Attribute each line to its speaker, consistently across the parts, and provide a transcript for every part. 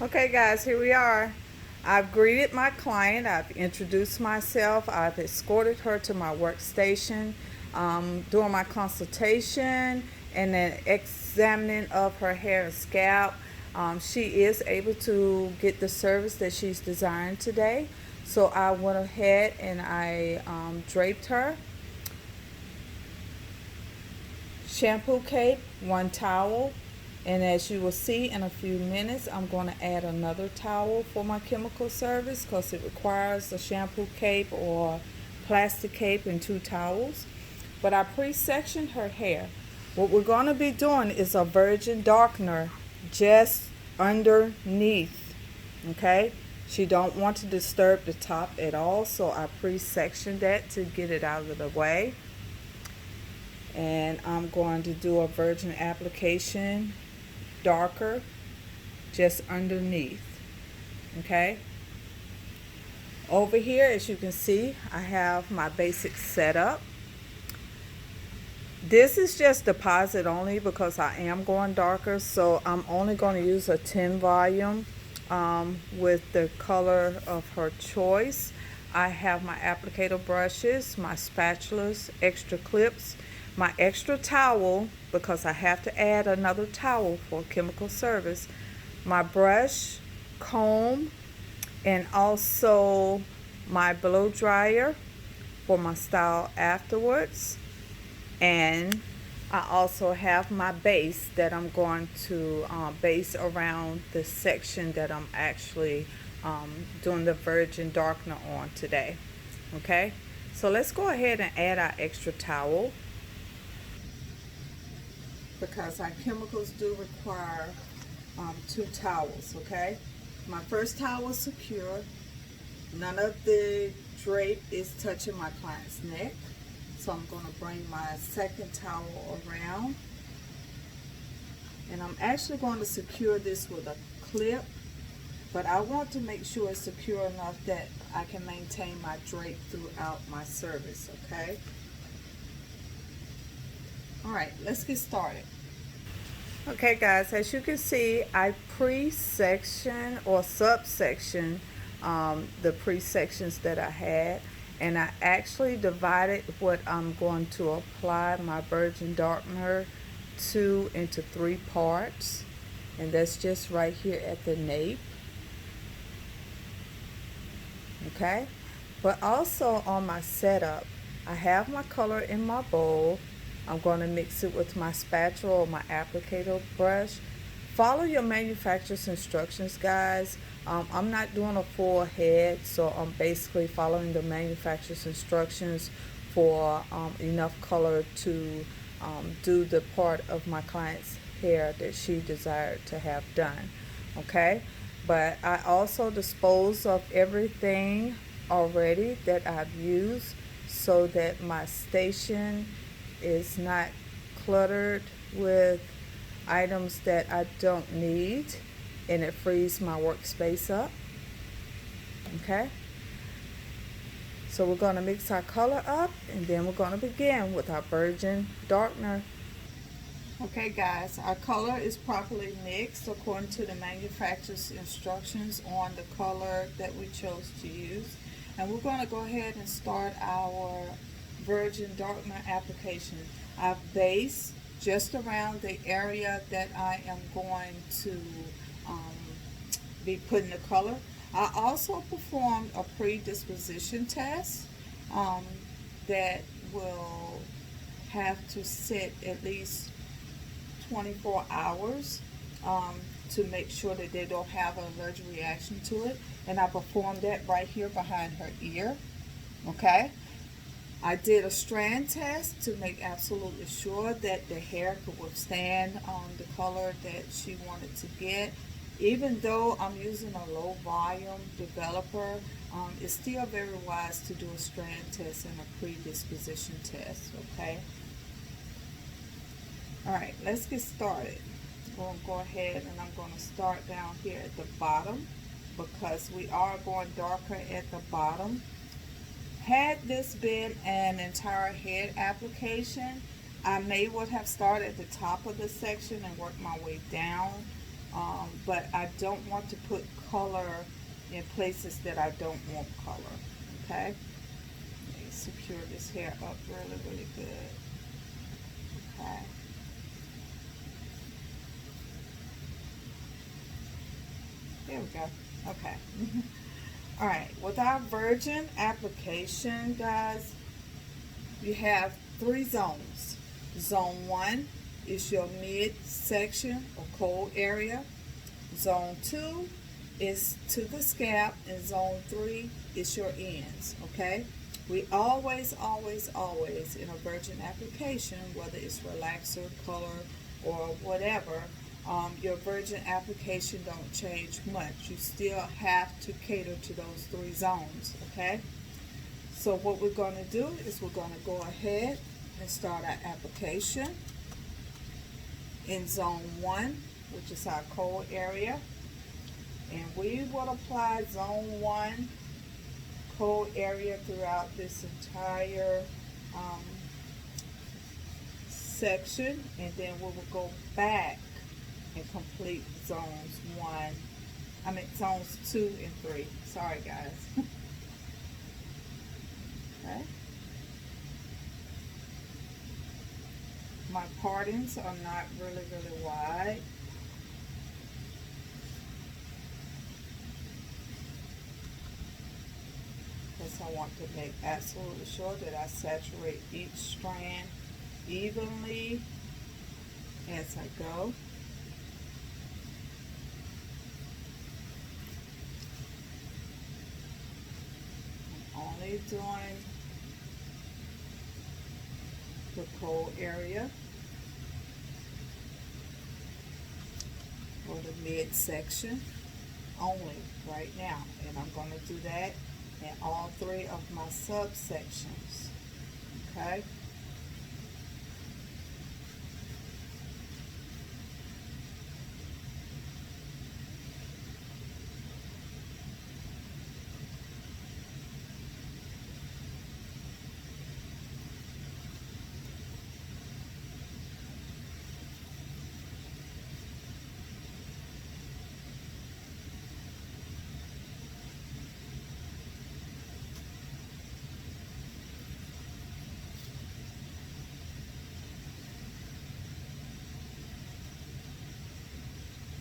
Speaker 1: Okay guys, here we are. I've greeted my client, I've introduced myself, I've escorted her to my workstation, during my consultation and then examining of her hair and scalp. She is able to get the service that she's desiring today. So I went ahead and I draped her. Shampoo cape, one towel, and as you will see in a few minutes, I'm going to add another towel for my chemical service because it requires a shampoo cape or plastic cape and two towels. But I pre-sectioned her hair. What we're going to be doing is a virgin darkener just underneath. Okay, she don't want to disturb the top at all, so I pre-sectioned that to get it out of the way. And I'm going to do a virgin application darker just underneath. Okay, over here, as you can see, I have my basic setup. This is just deposit only because I am going darker, so I'm only going to use a 10 volume with the color of her choice. I have my applicator brushes, my spatulas, extra clips, my extra towel because I have to add another towel for chemical service, my brush, comb, and also my blow dryer for my style afterwards. And I also have my base that I'm going to base around the section that I'm actually doing the virgin darkener on today. Okay, so let's go ahead and add our extra towel because our chemicals do require two towels. Okay, my first towel is secure. None of the drape is touching my client's neck. So I'm going to bring my second towel around, and I'm actually going to secure this with a clip, but I want to make sure it's secure enough that I can maintain my drape throughout my service. Okay, all right, let's get started. Okay guys, as you can see, I pre-section or subsection the pre-sections that I had, and I actually divided what I'm going to apply my virgin darkener to into three parts, and that's just right here at the nape. Okay, but also on my setup, I have my color in my bowl. I'm going to mix it with my spatula or my applicator brush. Follow your manufacturer's instructions, guys. I'm not doing a full head, so I'm basically following the manufacturer's instructions for enough color to do the part of my client's hair that she desired to have done. Okay, but I also dispose of everything already that I've used so that my station is not cluttered with items that I don't need, and it frees my workspace up. Okay, so we're going to mix our color up, and then we're going to begin with our virgin darkener. Okay guys, our color is properly mixed according to the manufacturer's instructions on the color that we chose to use, and we're going to go ahead and start our virgin darkener application. I've based just around the area that I am going to be putting the color. I also performed a predisposition test that will have to sit at least 24 hours to make sure that they don't have an allergic reaction to it. And I performed that right here behind her ear. Okay. I did a strand test to make absolutely sure that the hair could withstand the color that she wanted to get. Even though I'm using a low volume developer, it's still very wise to do a strand test and a predisposition test. Okay. All right, let's get started. I'm going to go ahead and I'm going to start down here at the bottom because we are going darker at the bottom. Had this been an entire head application, I may would have started at the top of the section and worked my way down but I don't want to put color in places that I don't want color. Okay, let me secure this hair up really, really good. Okay. There we go. Okay. All right. With our virgin application, guys, you have three zones. Zone 1 is your midsection or cold area. Zone 2 is to the scalp, and zone 3 is your ends. Okay? We always, always, always in a virgin application, whether it's relaxer, color, or whatever, your virgin application don't change much. You still have to cater to those three zones. Okay? So what we're going to do is we're going to go ahead and start our application in zone 1, which is our cold area. And we will apply zone 1 cold area throughout this entire section. And then we will go back and complete zones 2 and 3. Sorry, guys. Okay. My partings are not really, really wide. Because I want to make absolutely sure that I saturate each strand evenly as I go. I'm only doing the cold area or the midsection only right now, and I'm going to do that in all three of my subsections. Okay.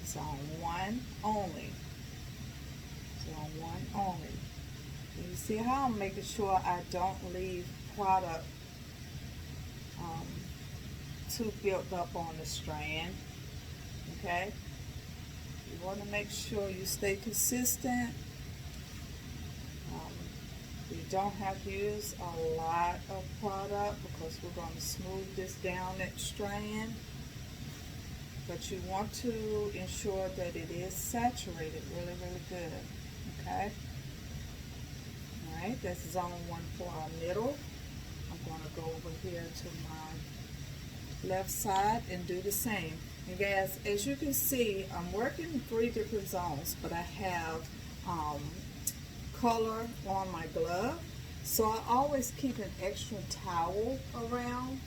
Speaker 1: Zone 1 only. Zone 1 only. And you see how I'm making sure I don't leave product too built up on the strand. Okay? You want to make sure you stay consistent. You don't have to use a lot of product because we're going to smooth this down that strand. But you want to ensure that it is saturated really, really good. Okay? Alright, that's zone 1 for our middle. I'm going to go over here to my left side and do the same. And guys, as you can see, I'm working in 3 different zones, but I have color on my glove. So I always keep an extra towel around,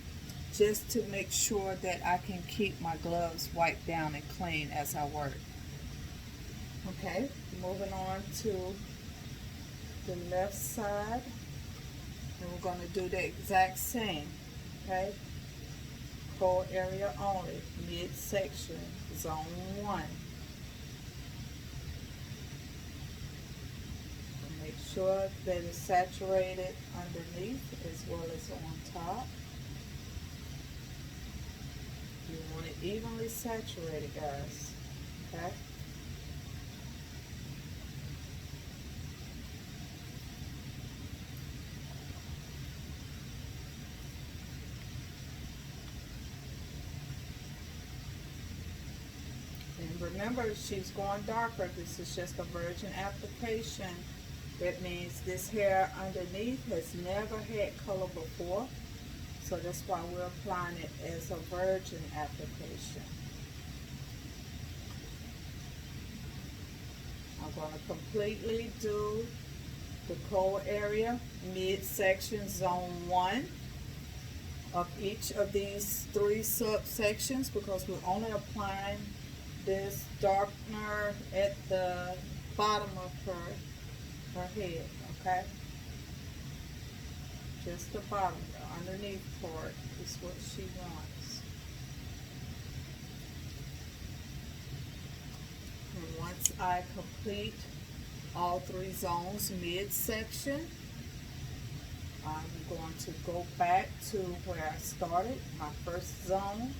Speaker 1: just to make sure that I can keep my gloves wiped down and clean as I work. Okay, moving on to the left side, and we're going to do the exact same. Okay, cold area only, midsection, zone 1. Make sure that it's saturated underneath as well as on top. You want it evenly saturated, guys. Okay? And remember, she's going darker. This is just a virgin application. That means this hair underneath has never had color before. So that's why we're applying it as a virgin application. I'm going to completely do the cold area, midsection, zone 1 of each of these 3 subsections, because we're only applying this darkener at the bottom of her head, okay? Just the bottom, the underneath part is what she wants. And once I complete all three zones midsection, I'm going to go back to where I started, my first zone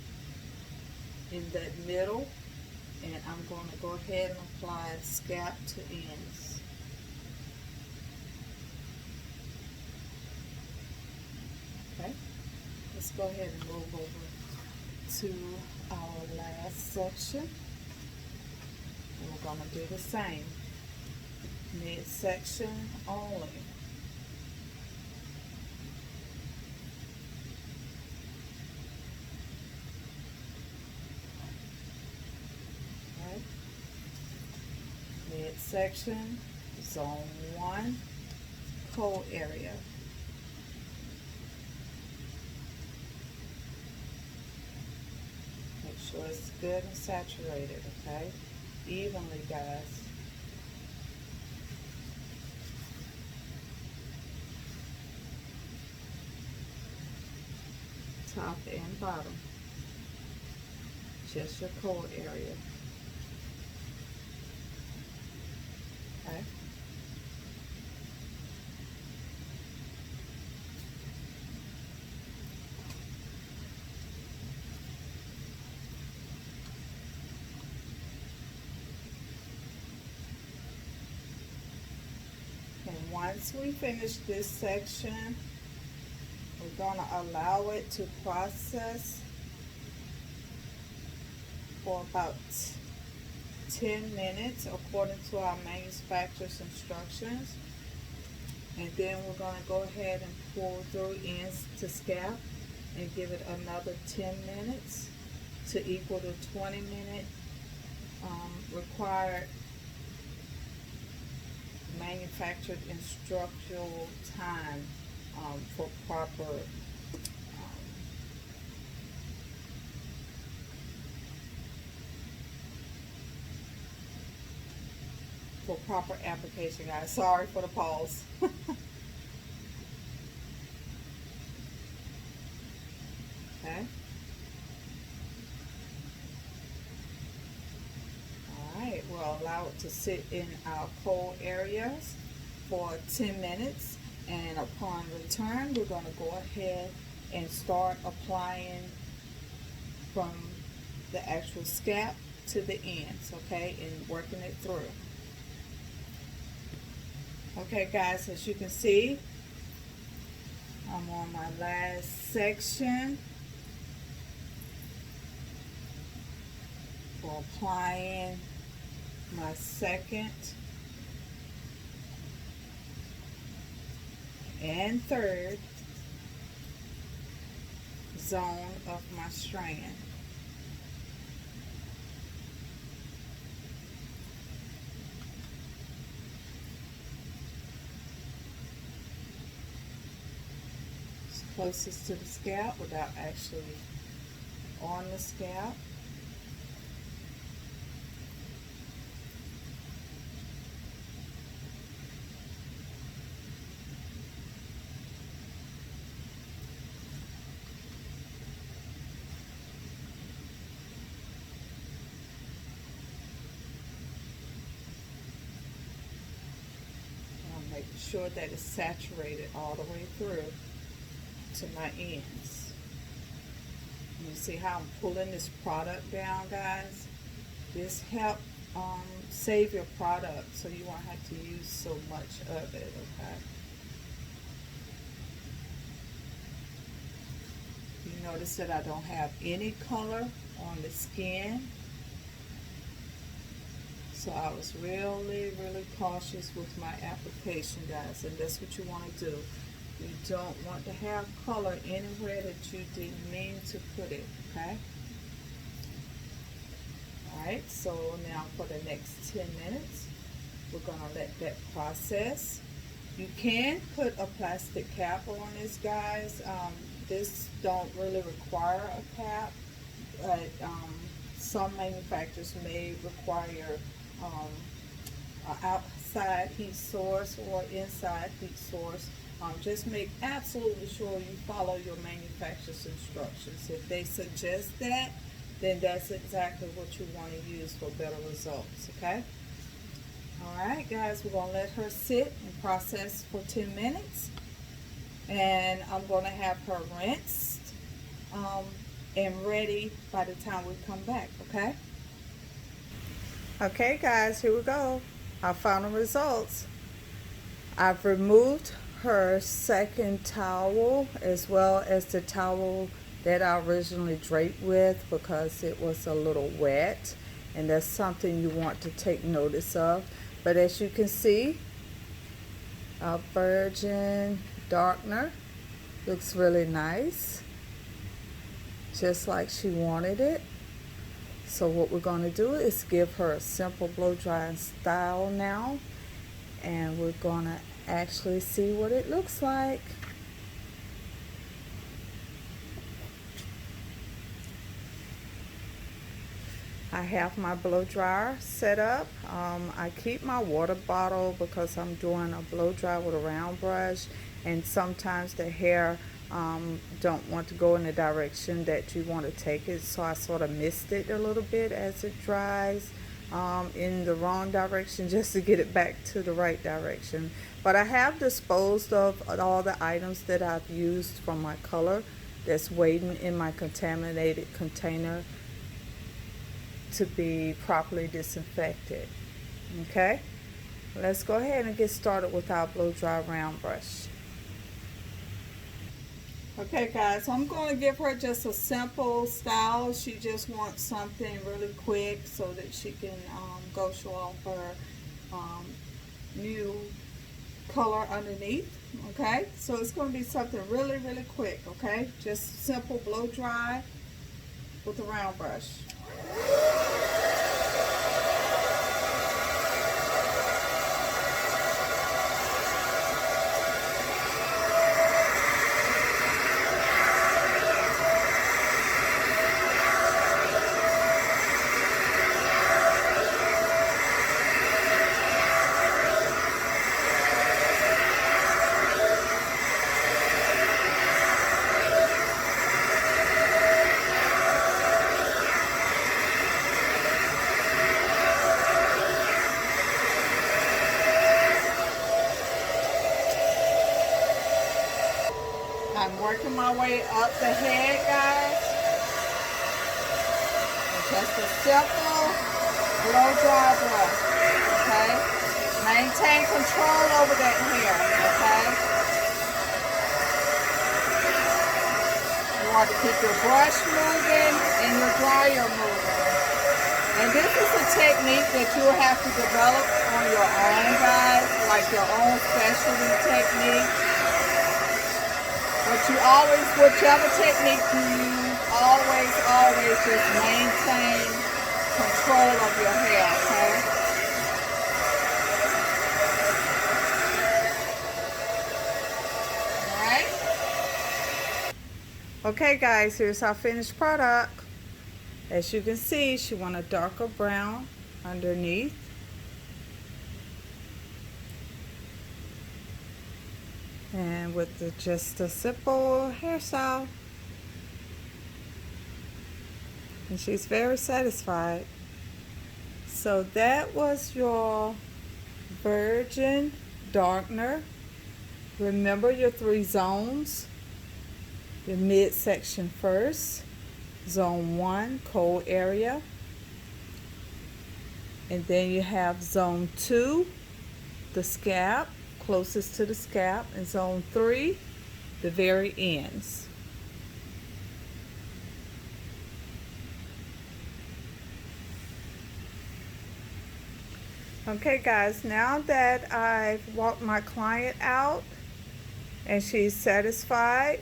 Speaker 1: in that middle, and I'm going to go ahead and apply scalp to ends. Okay, let's go ahead and move over to our last section, and we're going to do the same, midsection only. Midsection, zone 1, cold area. Make sure it's good and saturated, okay? Evenly, guys. Top and bottom. Just your cold area. Okay. And once we finish this section, we're going to allow it to process for about 10 minutes according to our manufacturer's instructions, and then we're going to go ahead and pull through ends to scalp and give it another 10 minutes to equal the 20-minute required manufactured instructional time for proper application, guys. Sorry for the pause. Okay. Alright, we'll allow it to sit in our cold areas for 10 minutes, and upon return we're going to go ahead and start applying from the actual scalp to the ends, okay, and working it through. Okay, guys, as you can see, I'm on my last section for applying my second and third zone of my strand. It's closest to the scalp without actually on the scalp. Making sure that it's saturated all the way through to my ends. You see how I'm pulling this product down, guys? This helps save your product so you won't have to use so much of it, okay? You notice that I don't have any color on the skin. So I was really cautious with my application, guys, and that's what you want to do. You don't want to have color anywhere that you didn't mean to put it, okay? Alright, so now for the next 10 minutes, we're going to let that process. You can put a plastic cap on this, guys. This don't really require a cap, but Some manufacturers may require an outside heat source or inside heat source. Just make absolutely sure you follow your manufacturer's instructions. If they suggest that, then that's exactly what you want to use for better results, okay? Alright guys, we're going to let her sit and process for 10 minutes. And I'm going to have her rinsed and ready by the time we come back, okay? Okay guys, here we go. Our final results. I've removed her second towel as well as the towel that I originally draped with because it was a little wet, and that's something you want to take notice of. But as you can see, our Virgin Darkener looks really nice, just like she wanted it. So what we're going to do is give her a simple blow dry style now, and we're going to actually see what it looks like. I have my blow dryer set up. I keep my water bottle because I'm doing a blow dry with a round brush, and sometimes the hair don't want to go in the direction that you want to take it, so I sort of mist it a little bit as it dries in the wrong direction just to get it back to the right direction. But I have disposed of all the items that I've used from my color that's waiting in my contaminated container to be properly disinfected. Okay, let's go ahead and get started with our blow dry round brush. Okay guys, so I'm going to give her just a simple style. She just wants something really quick so that she can go show off her new color underneath. Okay, so it's going to be something really quick. Okay, just simple blow dry with a round brush. I'm working my way up the head, guys. It's just a simple blow dry brush, okay? Maintain control over that hair, okay? You want to keep your brush moving and your dryer moving. And this is a technique that you will have to develop on your own, guys, like your own specialty technique. But you always, whichever technique you use, always just maintain control of your hair, okay? Alright? Okay guys, here's our finished product. As you can see, she wants a darker brown underneath. And with just a simple hairstyle, and she's very satisfied. So that was your Virgin Darkener. Remember your 3 zones. Your midsection first, zone 1, cold area, and then you have zone 2, the scalp, closest to the scalp, and zone 3, the very ends. Okay guys, now that I've walked my client out and she's satisfied,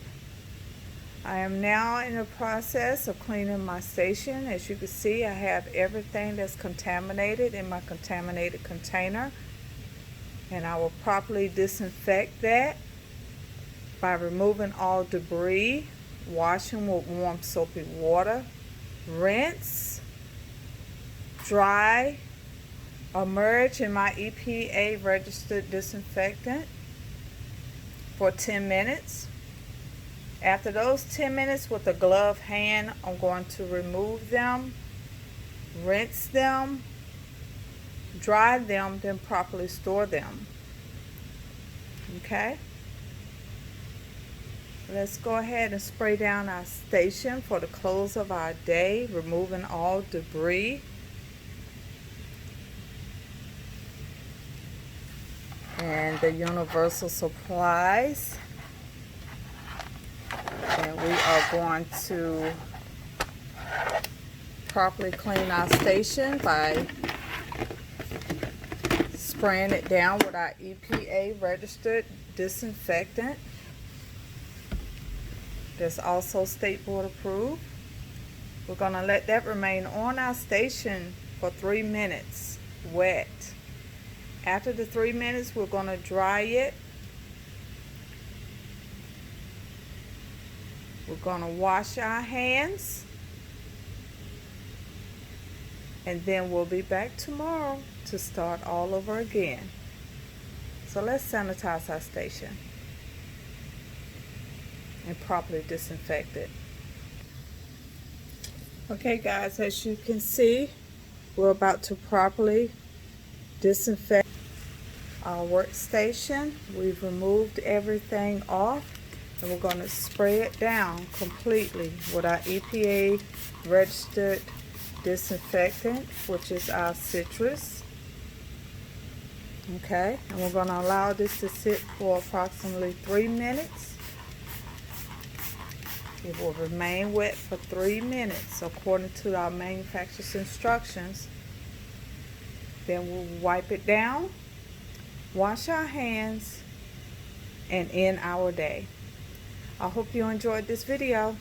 Speaker 1: I am now in the process of cleaning my station. As you can see, I have everything that's contaminated in my contaminated container. And I will properly disinfect that by removing all debris, washing with warm soapy water, rinse, dry or merge in my EPA registered disinfectant for 10 minutes. After those 10 minutes with a gloved hand, I'm going to remove them, rinse them, dry them, then properly store them. Okay? Let's go ahead and spray down our station for the close of our day, removing all debris. And the universal supplies. And we are going to properly clean our station by spraying it down with our EPA registered disinfectant. That's also state board approved. We're going to let that remain on our station for 3 minutes wet. After the 3 minutes, we're going to dry it. We're going to wash our hands. And then we'll be back tomorrow to start all over again. So let's sanitize our station and properly disinfect it. Okay guys, as you can see, we're about to properly disinfect our workstation. We've removed everything off and we're going to spray it down completely with our EPA registered disinfectant, which is our citrus. Okay, and we're going to allow this to sit for approximately 3 minutes. It will remain wet for 3 minutes according to our manufacturer's instructions. Then we'll wipe it down, wash our hands, and end our day. I hope you enjoyed this video.